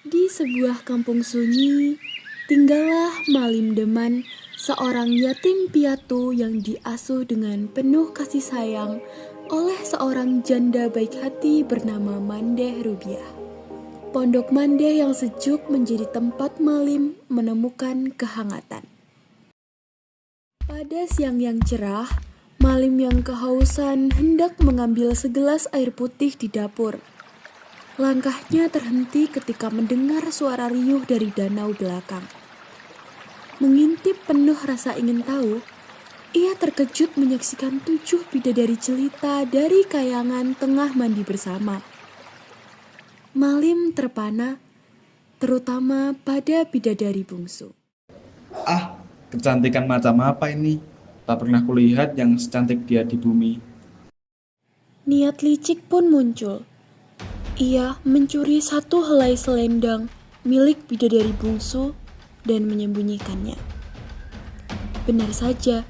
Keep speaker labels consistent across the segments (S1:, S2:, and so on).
S1: Di sebuah kampung sunyi, tinggallah Malim Deman, seorang yatim piatu yang diasuh dengan penuh kasih sayang oleh seorang janda baik hati bernama Mandeh Rubiah. Pondok Mandeh yang sejuk menjadi tempat Malim menemukan kehangatan. Pada siang yang cerah, Malim yang kehausan hendak mengambil segelas air putih di dapur. Langkahnya terhenti ketika mendengar suara riuh dari danau belakang. Mengintip penuh rasa ingin tahu, ia terkejut menyaksikan 7 bidadari jelita dari kayangan tengah mandi bersama. Malim terpana, terutama pada bidadari bungsu.
S2: Ah, kecantikan macam apa ini? Tak pernah kulihat yang secantik dia di bumi.
S1: Niat licik pun muncul. Ia mencuri satu helai selendang milik bidadari bungsu dan menyembunyikannya. Benar saja,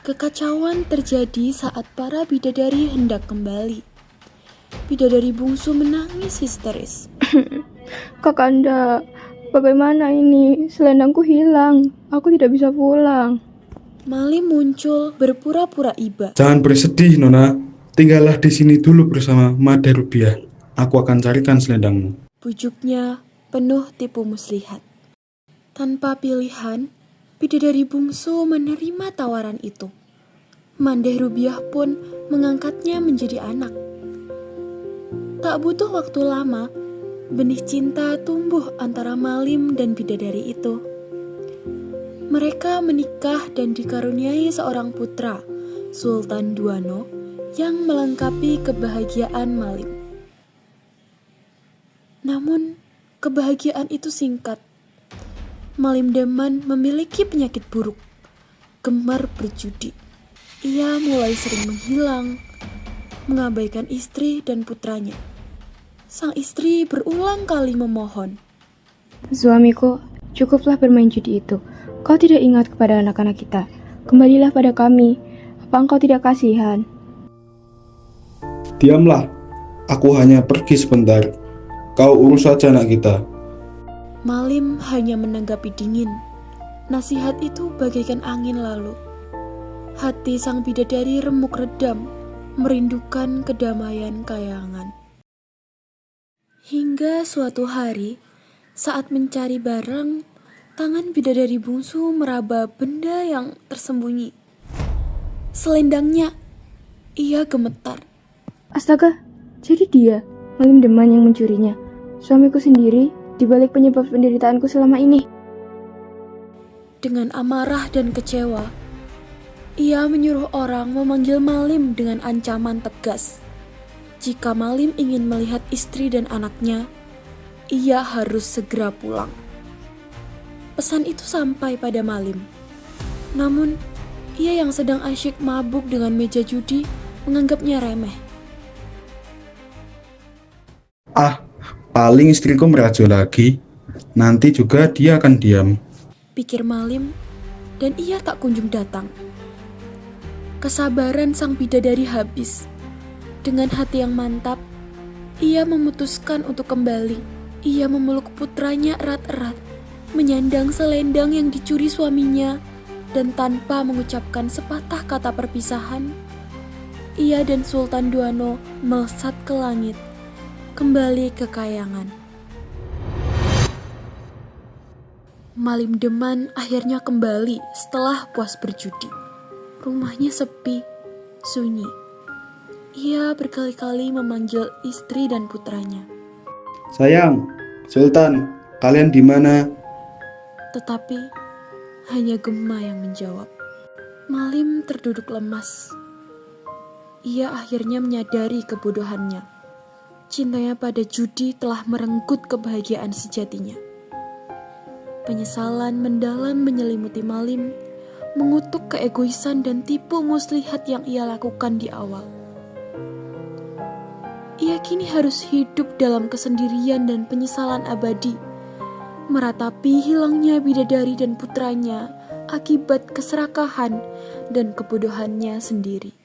S1: kekacauan terjadi saat para bidadari hendak kembali. Bidadari bungsu menangis histeris.
S3: Kakanda, bagaimana ini? Selendangku hilang. Aku tidak bisa pulang.
S1: Malim muncul berpura-pura iba.
S2: Jangan bersedih, Nona. Tinggallah di sini dulu bersama Made Rubiah. Aku akan carikan selendangmu.
S1: Bujuknya penuh tipu muslihat. Tanpa pilihan, bidadari bungsu menerima tawaran itu. Mandeh Rubiah pun mengangkatnya menjadi anak. Tak butuh waktu lama, benih cinta tumbuh antara Malim dan bidadari itu. Mereka menikah dan dikaruniai seorang putra, Sultan Duano, yang melengkapi kebahagiaan Malim. Namun, kebahagiaan itu singkat. Malim Deman memiliki penyakit buruk, gemar berjudi. Ia mulai sering menghilang, mengabaikan istri dan putranya. Sang istri berulang kali memohon.
S3: Suamiku, cukuplah bermain judi itu. Kau tidak ingat kepada anak-anak kita. Kembalilah pada kami. Apa engkau tidak kasihan?
S2: Diamlah. Aku hanya pergi sebentar. Kau urus saja anak kita.
S1: Malim hanya menanggapi dingin. Nasihat itu bagaikan angin lalu. Hati sang bidadari remuk redam, merindukan kedamaian kayangan. Hingga suatu hari, saat mencari barang, tangan bidadari bungsu meraba benda yang tersembunyi. Selendangnya, ia gemetar.
S3: Astaga, jadi dia, Malim Deman yang mencurinya. Suamiku sendiri, dibalik penyebab penderitaanku selama ini.
S1: Dengan amarah dan kecewa, ia menyuruh orang memanggil Malim dengan ancaman tegas. Jika Malim ingin melihat istri dan anaknya, ia harus segera pulang. Pesan itu sampai pada Malim. Namun, ia yang sedang asyik mabuk dengan meja judi menganggapnya remeh.
S2: Ah, paling istriku merajuk lagi. Nanti juga dia akan diam.
S1: Pikir Malim, dan ia tak kunjung datang. Kesabaran sang bidadari habis. Dengan hati yang mantap, ia memutuskan untuk kembali. Ia memeluk putranya erat-erat, menyandang selendang yang dicuri suaminya, dan tanpa mengucapkan sepatah kata perpisahan, ia dan Sultan Duano melesat ke langit, kembali ke kayangan. Malim Deman akhirnya kembali setelah puas berjudi. Rumahnya sepi, sunyi. Ia berkali-kali memanggil istri dan putranya.
S2: Sayang, Sultan, kalian di mana?
S1: Tetapi hanya Gema yang menjawab. Malim terduduk lemas. Ia akhirnya menyadari kebodohannya. Cintanya pada judi telah merenggut kebahagiaan sejatinya. Penyesalan mendalam menyelimuti Malim, mengutuk keegoisan dan tipu muslihat yang ia lakukan di awal. Ia kini harus hidup dalam kesendirian dan penyesalan abadi, meratapi hilangnya bidadari dan putranya akibat keserakahan dan kebodohannya sendiri.